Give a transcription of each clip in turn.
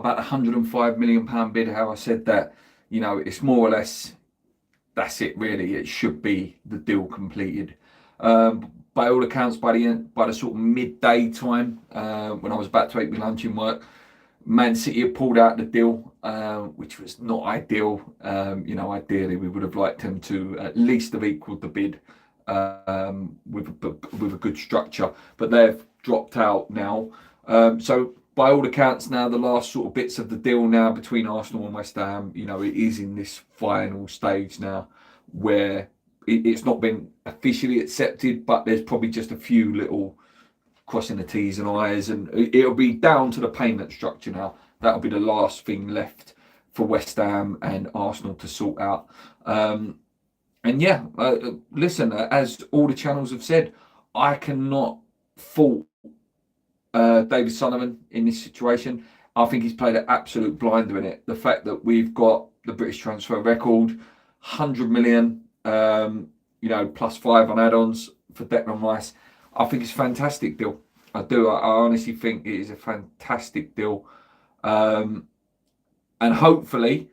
about the £105 million bid, how I said that, it's more or less, that's it really. It should be the deal completed. By all accounts, by the sort of midday time, when I was about to eat my lunch in work, Man City had pulled out the deal, which was not ideal. Ideally we would have liked them to at least have equalled the bid, with a good structure, but they've dropped out now. So by all accounts now, the last sort of bits of the deal now between Arsenal and West Ham, it is in this final stage now where it's not been officially accepted, but there's probably just a few little crossing the T's and I's, and it'll be down to the payment structure now. That'll be the last thing left for West Ham and Arsenal to sort out. Listen, as all the channels have said, I cannot fault David Sullivan in this situation. I think he's played an absolute blinder in it. The fact that we've got the British transfer record, 100 million, +5 on add-ons for Declan Rice. I think it's a fantastic deal. I do. I honestly think it is a fantastic deal. And hopefully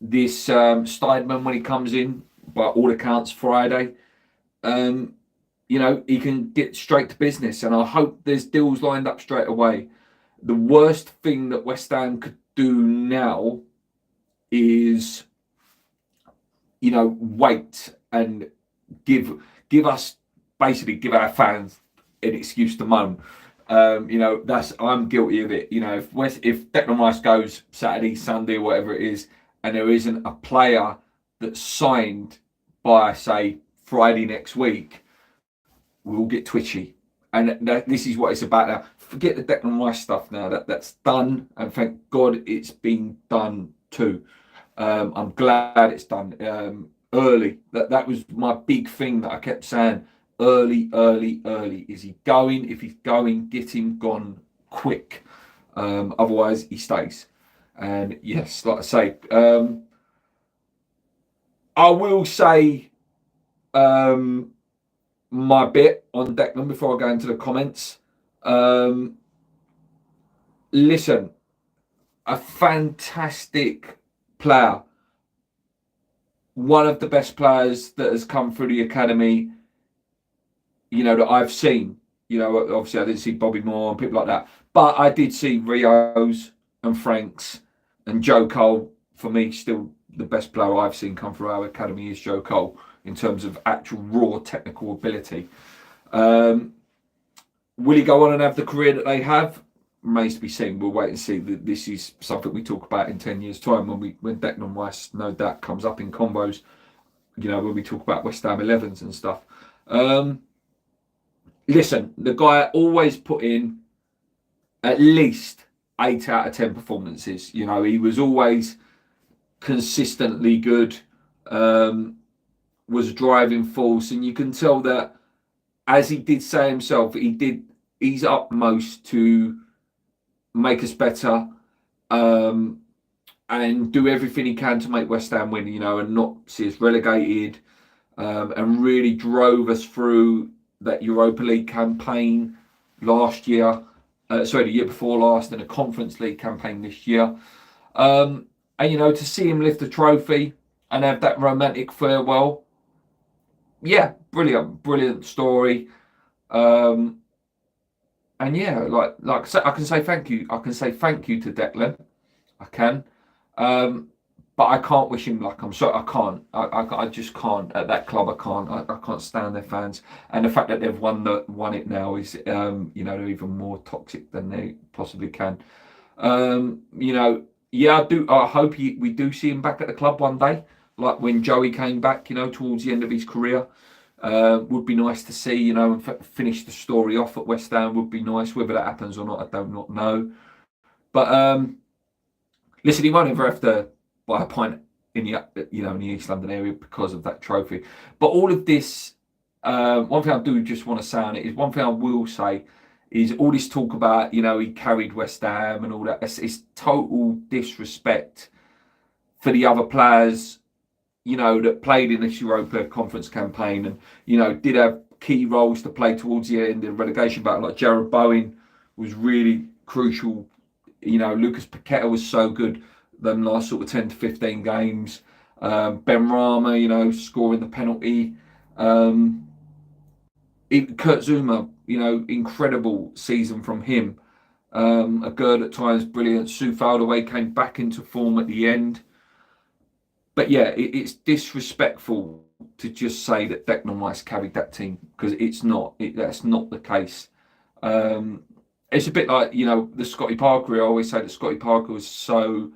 this Steidman, when he comes in, by all accounts Friday, he can get straight to business. And I hope there's deals lined up straight away. The worst thing that West Ham could do now is, wait and give us, basically give our fans an excuse to moan. I'm guilty of it. If Declan Rice goes Saturday, Sunday, whatever it is, and there isn't a player that's signed by, say, Friday next week, we'll get twitchy. And this is what it's about now. Forget the Declan Rice stuff now. That's done, and thank God it's been done too. I'm glad it's done early. That was my big thing that I kept saying. Early. Is he going? If he's going, get him gone quick. Otherwise, he stays. And yes, like I say, I will say my bit on Declan before I go into the comments. Listen, a fantastic player. One of the best players that has come through the academy, that I've seen. Obviously I didn't see Bobby Moore and people like that, but I did see Rio's and Frank's, and Joe Cole. For me, still the best player I've seen come through our academy is Joe Cole in terms of actual raw technical ability. Will he go on and have the career that they have? Remains to be seen. We'll wait and see. This is something we talk about in 10 years' time when Declan Rice, no doubt, comes up in combos. When we talk about West Ham 11s and stuff. Listen, the guy always put in at least 8 out of 10 performances. He was always consistently good. Was a driving force, and you can tell that, as he did say himself, he's utmost to make us better, and do everything he can to make West Ham win, and not see us relegated, and really drove us through that Europa League campaign last year, the year before last, and a Conference League campaign this year. And to see him lift the trophy and have that romantic farewell, yeah, brilliant story. And yeah, like I said, I can say thank you. I can say thank you to Declan. I can. But I can't wish him luck. I'm sorry, I can't. I just can't. At that club, I can't. I can't stand their fans. And the fact that they've won it now is, they're even more toxic than they possibly can. Yeah, I do. I hope we do see him back at the club one day, like when Joey came back, towards the end of his career. Would be nice to see, and finish the story off at West Ham would be nice. Whether that happens or not, I do not know. But listen, he won't ever have to buy a pint in the in the East London area because of that trophy. But all of this, one thing I do just want to say on it is, one thing I will say is, all this talk about, he carried West Ham and all that, it's total disrespect for the other players, that played in this Europa Conference campaign and, did have key roles to play towards the end of the relegation battle. Like Jared Bowen was really crucial You know, Lucas Paqueta was so good them last sort of 10 to 15 games. Ben Rama, you know, scoring the penalty. Kurt Zuma, you know, incredible season from him. A Gerd at times brilliant. Sue Faldaway came back into form at the end. But yeah, it's disrespectful to just say that Declan Rice carried that team, because it's not. That's not the case. It's a bit like, you know, the Scotty Parker. I always say that Scotty Parker was so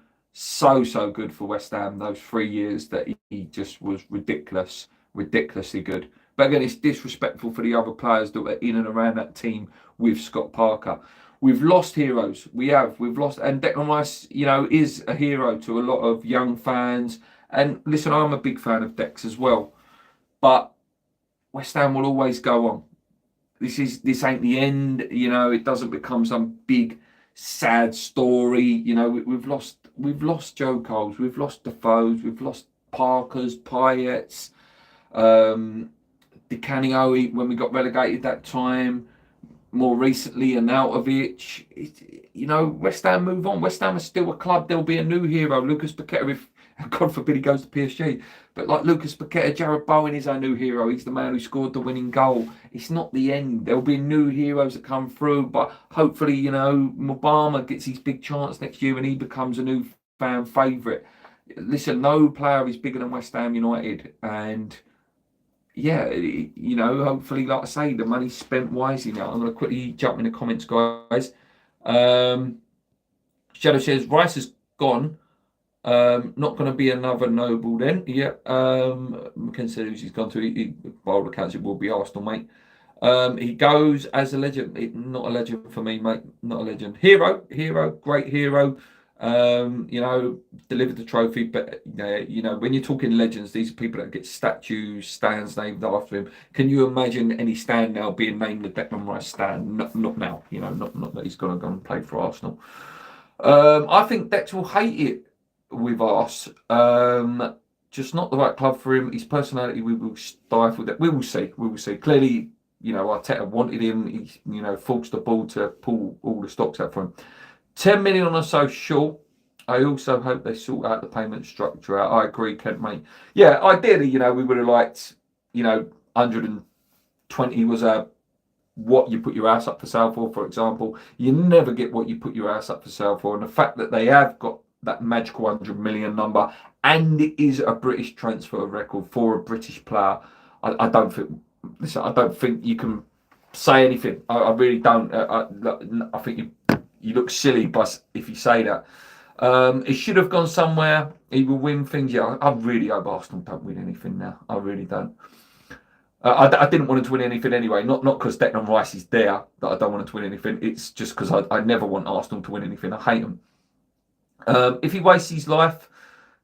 good for West Ham those 3 years, that he just was ridiculously good. But again, it's disrespectful for the other players that were in and around that team with Scott Parker. We've lost heroes. We've lost, and Declan Rice, you know, is a hero to a lot of young fans. And listen, I'm a big fan of Dex as well, but West Ham will always go on. This ain't the end. You know, it doesn't become some big sad story. You know, we've lost Joe Coles, we've lost Defoes, we've lost Parkers, Payets, Di Canio when we got relegated that time. More recently, Arnautovic. You know, West Ham move on. West Ham is still a club. There'll be a new hero, Lucas Paqueta, if God forbid he goes to PSG. But like Lucas Paqueta, Jared Bowen is our new hero. He's the man who scored the winning goal. It's not the end. There'll be new heroes that come through, but hopefully, you know, Mubama gets his big chance next year and he becomes a new fan favourite. Listen, no player is bigger than West Ham United, and yeah, you know, hopefully, like I say, the money's spent wisely now. I'm going to quickly jump in the comments, guys. Shadow says, Rice is gone. Not going to be another Noble then. Yeah. McKenzie says he's gone to, by all accounts, it will be Arsenal, mate. He goes as a legend. Not a legend for me, mate. Not a legend. Hero, great hero. You know, delivered the trophy, but you know, when you're talking legends, these are people that get statues, stands named after him. Can you imagine any stand now being named the Declan Rice stand? Not now, you know, not that he's going to go and play for Arsenal. I think Dex will hate it with us. Just not the right club for him. His personality, we will stifle that. We will see. Clearly, you know, Arteta wanted him. He, you know, forced the ball to pull all the stocks out for him. 10 million or so short. I also hope they sort out the payment structure out. I agree, Kent, mate. Yeah, ideally, you know, we would have liked, you know, 120 was what you put your house up for sale for example. You never get what you put your house up for sale for. And the fact that they have got that magical 100 million number, and it is a British transfer record for a British player, I don't think you can say anything. I really don't. I think you look silly if you say that. It should have gone somewhere. He will win things. Yeah, I really hope Arsenal don't win anything now. I really don't. I didn't want him to win anything anyway. Not because Declan Rice is there that I don't want him to win anything. It's just because I never want Arsenal to win anything. I hate them. If he wastes his life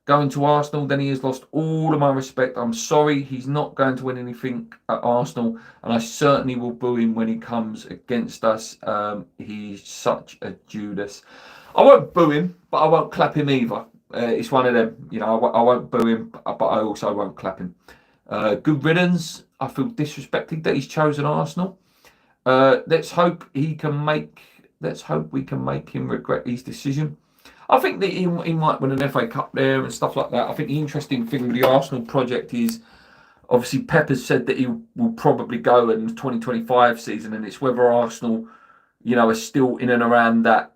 going to Arsenal, then he has lost all of my respect. I'm sorry, he's not going to win anything at Arsenal, and I certainly will boo him when he comes against us. He's such a Judas. I won't boo him, but I won't clap him either. It's one of them. You know, I won't boo him, but I also won't clap him. Good riddance. I feel disrespected that he's chosen Arsenal. Let's hope we can make him regret his decision. I think that he might win an FA Cup there and stuff like that. I think the interesting thing with the Arsenal project is, obviously, Pep has said that he will probably go in the 2025 season, and it's whether Arsenal, you know, are still in and around that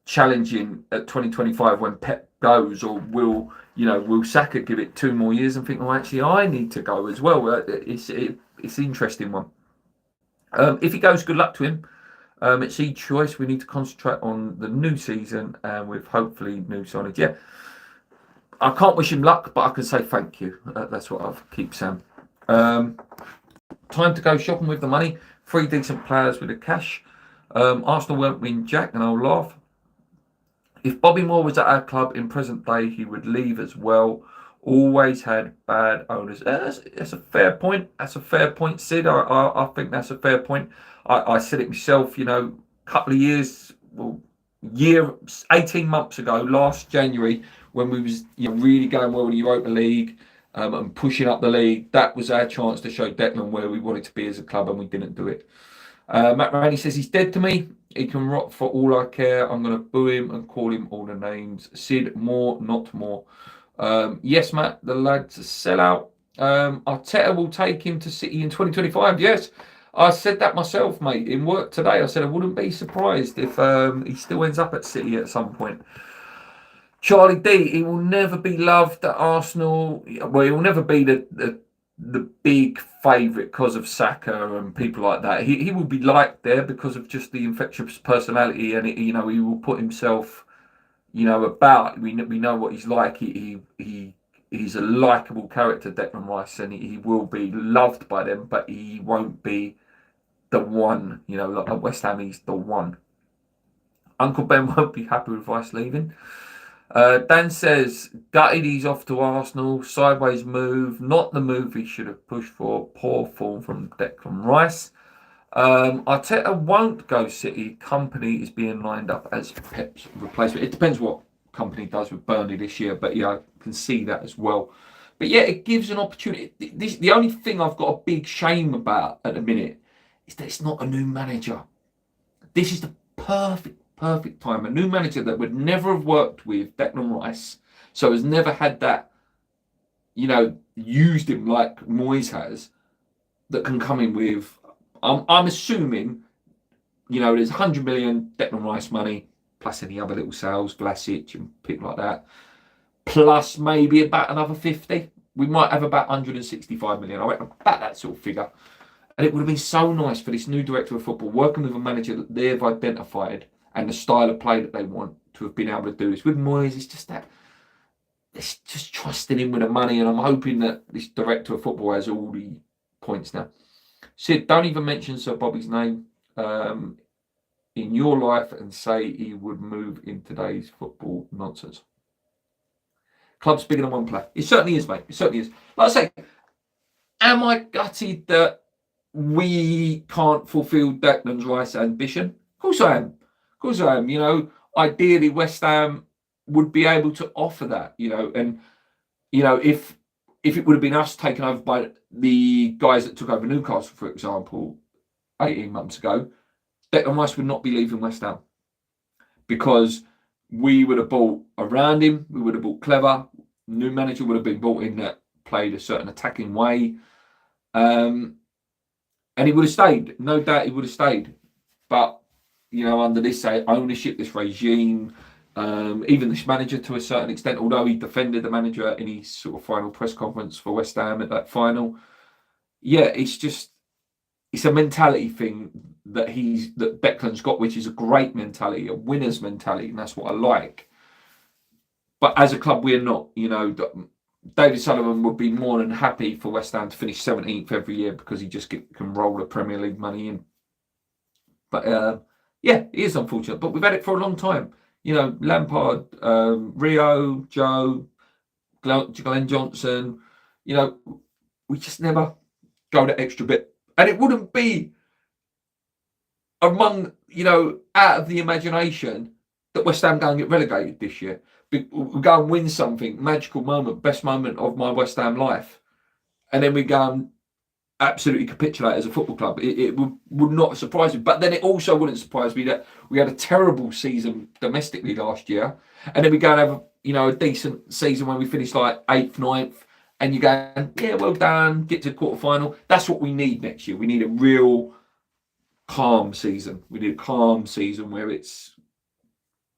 challenging at 2025 when Pep goes, or will Saka give it 2 more years and think, oh, actually, I need to go as well. It's an interesting one. If he goes, good luck to him. It's each choice. We need to concentrate on the new season and with hopefully new signage. Yeah, I can't wish him luck, but I can say thank you. That's what I keep saying. Time to go shopping with the money. 3 decent players with the cash. Arsenal won't win Jack, and I'll laugh. If Bobby Moore was at our club in present day, he would leave as well. Always had bad owners. That's a fair point. That's a fair point, Sid. I think that's a fair point. I said it myself, you know, a couple of years, 18 months ago, last January, when we was, you know, really going well in the Europa League and pushing up the league. That was our chance to show Declan where we wanted to be as a club, and we didn't do it. Matt Raney says he's dead to me. He can rot for all I care. I'm going to boo him and call him all the names. Sid, more, not more. Yes, Matt, the lad's a sellout. Arteta will take him to City in 2025. Yes, I said that myself, mate, in work today. I said I wouldn't be surprised if he still ends up at City at some point. Charlie D, he will never be loved at Arsenal. Well, he will never be the big favourite because of Saka and people like that. He will be liked there because of just the infectious personality, and he will put himself, about. We know what he's like. He's a likable character, Declan Rice, and he will be loved by them, but he won't be the one. Like at West Ham, he's the one. Uncle Ben won't be happy with Rice leaving. Dan says, gutted he's off to Arsenal. Sideways move. Not the move he should have pushed for. Poor form from Declan Rice. Arteta won't go City. Company is being lined up as Pep's replacement. It depends what Company does with Burnley this year, but I can see that as well. But yeah, it gives an opportunity. The only thing I've got a big shame about at the minute is that it's not a new manager. This is the perfect time. A new manager that would never have worked with Declan Rice, so has never had that, used him like Moyes has, that can come in with, I'm assuming, there's 100 million Declan Rice money, plus any other little sales, Vlasic and people like that, plus maybe about another 50. We might have about 165 million. I reckon about that sort of figure. And it would have been so nice for this new director of football, working with a manager that they've identified and the style of play that they want, to have been able to do this. With Moyes, it's just that, it's just trusting him with the money, and I'm hoping that this director of football has all the points now. Sid, don't even mention Sir Bobby's name in your life and say he would move in today's football nonsense. Club's bigger than one player. It certainly is, mate. It certainly is. Like I say, am I gutted that we can't fulfil Declan Rice's ambition? Of course I am. Of course I am. Ideally West Ham would be able to offer that, and if it would have been us taken over by the guys that took over Newcastle, for example, 18 months ago, Declan Rice would not be leaving West Ham, because we would have bought around him, we would have bought clever, new manager would have been brought in that played a certain attacking way, and he would have stayed. No doubt he would have stayed. But under this ownership, this regime, even this manager to a certain extent, although he defended the manager in his sort of final press conference for West Ham at that final, it's a mentality thing that Declan's got, which is a great mentality, a winner's mentality, and that's what I like. But as a club, we're not. David Sullivan would be more than happy for West Ham to finish 17th every year because he just can roll the Premier League money in. But it is unfortunate, but we've had it for a long time. Lampard, Rio, Joe, Glenn Johnson, we just never go that extra bit. And it wouldn't be among, out of the imagination that West Ham go and get relegated this year. We go and win something, magical moment, best moment of my West Ham life. And then we go and absolutely capitulate as a football club. It would not surprise me. But then it also wouldn't surprise me that we had a terrible season domestically last year, and then we go and have a decent season when we finish like 8th, 9th, and you go, yeah, well done, get to the quarterfinal. That's what we need next year. We need a real calm season. We need a calm season where it's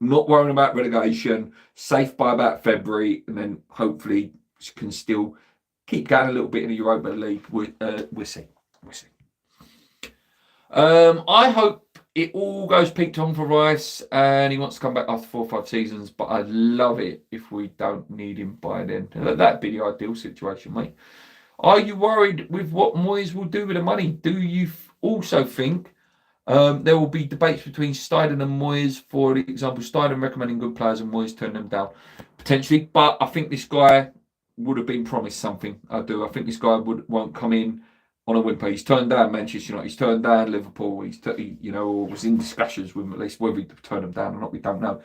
not worrying about relegation, safe by about February, and then hopefully can still keep going a little bit in the Europa League. We'll see. I hope it all goes peaked on for Rice and he wants to come back after 4 or 5 seasons, but I'd love it if we don't need him by then. That'd be the ideal situation, mate. Are you worried with what Moyes will do with the money? Do you also think there will be debates between Steidon and Moyes? For example, Steidon recommending good players and Moyes turning them down? Potentially, but I think this guy would have been promised something. I do. I think this guy won't come in on a whimper. He's turned down Manchester United. He's turned down Liverpool. Or was in discussions with them, at least. Whether he turned them down or not, we don't know.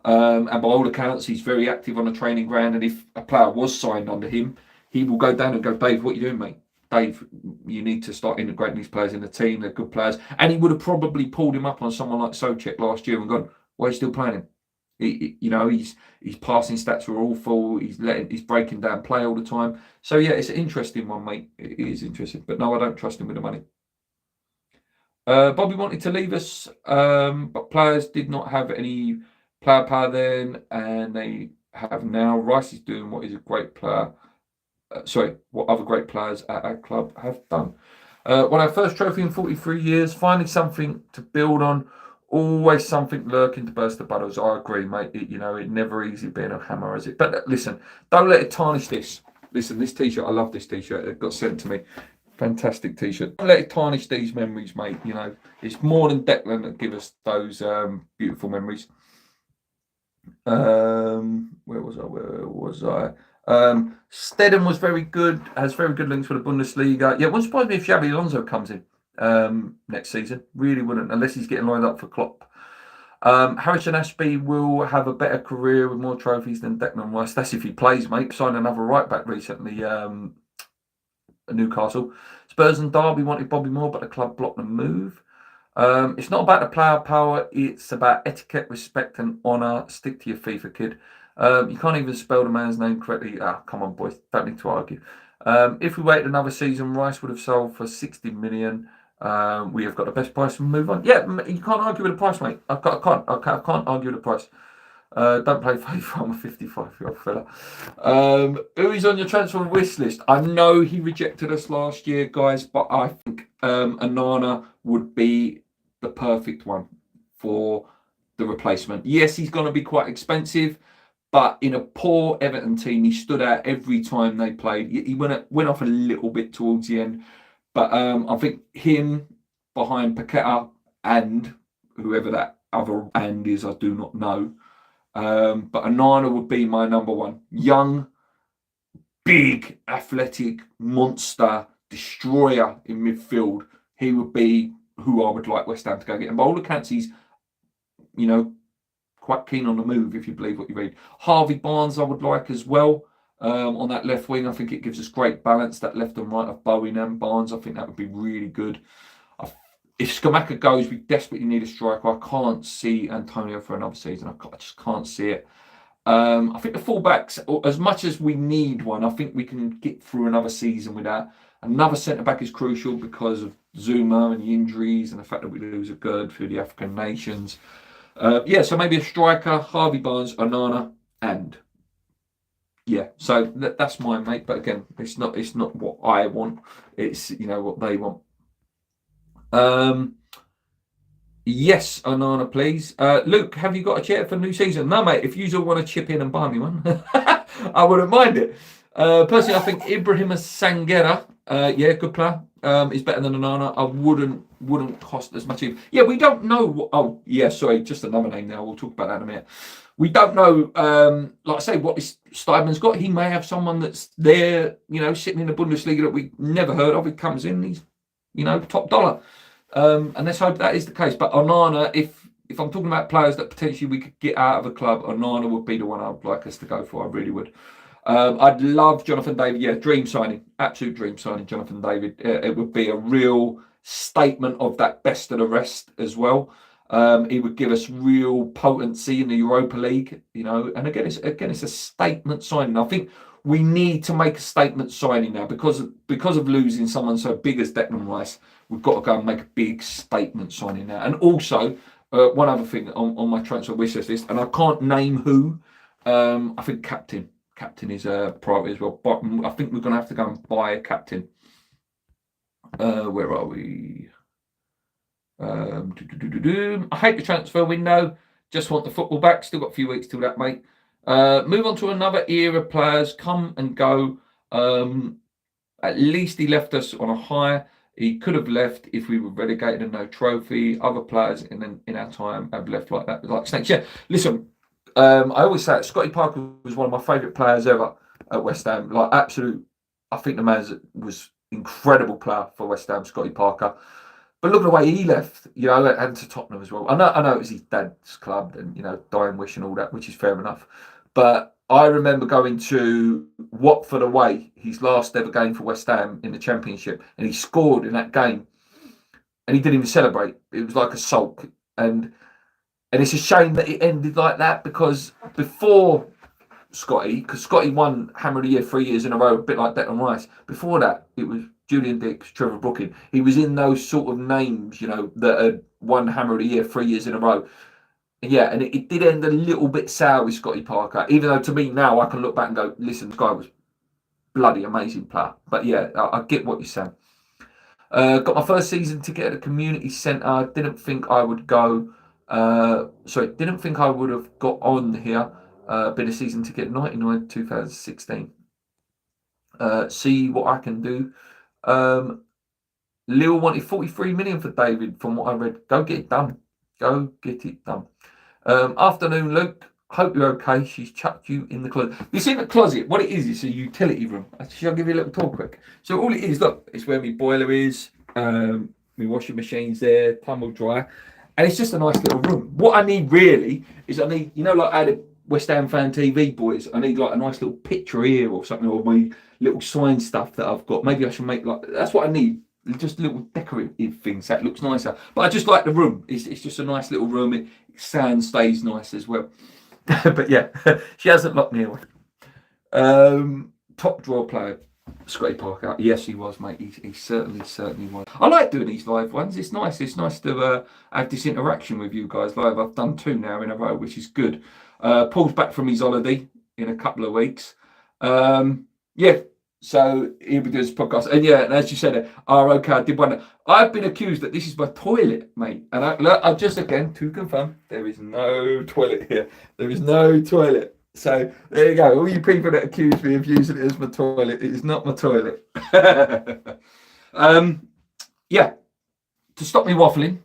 And by all accounts, he's very active on the training ground. And if a player was signed under him, he will go down and go, Dave, what are you doing, mate? Dave, you need to start integrating these players in the team. They're good players. And he would have probably pulled him up on someone like Souček last year and gone, why are you still playing him? His passing stats were awful. He's breaking down play all the time. So yeah, it's an interesting one, mate. It is interesting. But no, I don't trust him with the money. Bobby wanted to leave us, but players did not have any player power then, and they have now. Rice is doing what is a great player. What other great players at our club have done. Won our first trophy in 43 years. Finally, something to build on. Always something lurking to burst the bubbles. I agree, mate. It never easy being a Hammer, is it? But listen, don't let it tarnish this. Listen, this T-shirt, I love this T-shirt. It got sent to me. Fantastic T-shirt. Don't let it tarnish these memories, mate. It's more than Declan that give us those beautiful memories. Where was I? Stedham was very good. Has very good links with the Bundesliga. Yeah, it wouldn't surprise me if Xabi Alonso comes in next season. Really wouldn't, unless he's getting lined up for Klopp. Harrison Ashby will have a better career with more trophies than Declan Rice. That's if he plays, mate. Signed another right back recently. Newcastle. Spurs and Derby wanted Bobby Moore, but the club blocked the move. It's not about the player power, it's about etiquette, respect and honour. Stick to your FIFA, kid. You can't even spell the man's name correctly. Come on, boys, don't need to argue. If we waited another season, Rice would have sold for 60 million. We have got the best price and move on. Yeah, you can't argue with the price, mate. I can't argue with the price. Don't play FIFA. I'm a 55-year-old fella. Who is on your transfer wish list? I know he rejected us last year, guys, but I think Onana would be the perfect one for the replacement. Yes, he's going to be quite expensive, but in a poor Everton team, he stood out every time they played. He went off a little bit towards the end, but I think him behind Paqueta and whoever that other and is, I do not know. But Onana would be my number one. Young, big, athletic, monster, destroyer in midfield. He would be who I would like West Ham to go get. And by all accounts, he's, quite keen on the move, if you believe what you read. Harvey Barnes I would like as well on that left wing. I think it gives us great balance, that left and right of Bowen and Barnes. I think that would be really good. If Scamacca goes, we desperately need a striker. I can't see Antonio for another season. I just can't see it. I think the fullbacks, as much as we need one, I think we can get through another season without. Another centre-back is crucial because of Zuma and the injuries and the fact that we lose a Gerd through the African nations. So maybe a striker, Harvey Barnes, Onana, and yeah. So that's mine, mate. But again, it's not what I want. It's what they want. Yes, Onana, please. Luke, have you got a chair for new season? No, mate. If you all want to chip in and buy me one, I wouldn't mind it. Personally, I think Ibrahim Sangera, good player. Is better than Onana. I wouldn't cost as much. Yeah, we don't know. Just another name now. We'll talk about that in a minute. We don't know, like I say, what this Steinman's got. He may have someone that's there, sitting in the Bundesliga that we never heard of. He comes in, he's, top dollar. And let's hope that is the case. But Onana, if I'm talking about players that potentially we could get out of a club, Onana would be the one I'd like us to go for. I really would. I'd love Jonathan David. Yeah, dream signing. Absolute dream signing, Jonathan David. It would be a real statement of that best of the rest as well. He would give us real potency in the Europa League, and again it's a statement signing. I think we need to make a statement signing now because of losing someone so big as Declan Rice. We've got to go and make a big statement signing now. And also, one other thing on my transfer wish list, and I can't name who. I think captain is a priority as well. But I think we're going to have to go and buy a captain. Where are we? I hate the transfer window. Just want the football back. Still got a few weeks till that, mate. Move on to another era. Players come and go. At least he left us on a high. He could have left if we were relegated and no trophy. Other players in our time have left like that, like snakes. Yeah, listen, I always say it, Scotty Parker was one of my favourite players ever at West Ham. Like, absolute, I think the man was incredible player for West Ham, Scotty Parker. But look at the way he left, and to Tottenham as well. I know it was his dad's club and, dying wish and all that, which is fair enough. But I remember going to Watford away, his last ever game for West Ham in the Championship, and he scored in that game, and he didn't even celebrate. It was like a sulk, and it's a shame that it ended like that, because before Scotty, because Scotty won Hammer of the Year 3 years in a row, a bit like Declan Rice. Before that, it was Julian Dix, Trevor Brooking. He was in those sort of names, you know, that had won Hammer of the Year 3 years in a row. And yeah, and it did end a little bit sour with Scotty Parker, even though to me now I can look back and go, listen, this guy was bloody amazing player. But yeah, I get what you're saying. Got my first season ticket at the community centre. Didn't think I would go. Didn't think I would have got on here. Been a season ticket 99 2016. See what I can do. Lil wanted 43 million for David, from what I read. Go get it done. Go get it done. Afternoon, Luke. Hope you're okay. She's chucked you in the closet. You see the closet? What it is, it's a utility room. Shall I give you a little tour quick? So all it is, look, it's where my boiler is. My washing machine's there, tumble dryer. And it's just a nice little room. What I need really is I need, you know, like I had a West Ham Fan TV, boys. I need like a nice little picture here or something, or my little sign stuff that I've got. Maybe I should make like, that's what I need. Just little decorative things that looks nicer. But I just like the room. It's just a nice little room. It sound stays nice as well. But yeah, she hasn't locked me away. Top draw player, Scotty Parker. Yes, he was, mate. He certainly was. I like doing these live ones. It's nice. It's nice to have this interaction with you guys live. I've done 2 now in a row, which is good. Paul's back from his holiday in a couple of weeks. Yeah. So he'll be doing this podcast. And yeah, and as you said, okay, I did wonder. I've been accused that this is my toilet, mate. And I just, again, to confirm, there is no toilet here. There is no toilet. So there you go. All you people that accuse me of using it as my toilet, it is not my toilet. Yeah, to stop me waffling,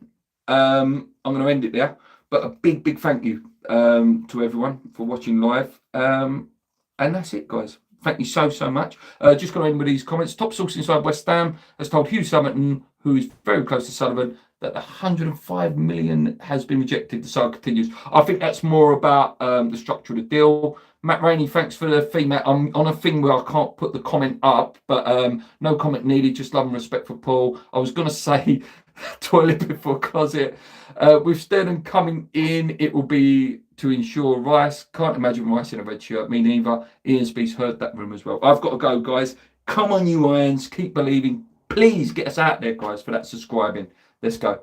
I'm going to end it there. But a big thank you to everyone for watching live. And that's it, guys. Thank you so much. Just going to end with these comments. Top source inside West Ham has told Hugh Summerton, who is very close to Sullivan, that the 105 million has been rejected. The side continues. I think that's more about the structure of the deal. Matt Rainey, thanks for the feedback. I'm on a thing where I can't put the comment up, but no comment needed. Just love and respect for Paul. I was going to say toilet before closet. With Sterling coming in, it will be to ensure Rice. Can't imagine Rice in a red shirt. Me neither. Ian Spees heard that room as well. I've got to go, guys. Come on, you Irons. Keep believing. Please get us out there, guys, for that subscribing. Let's go.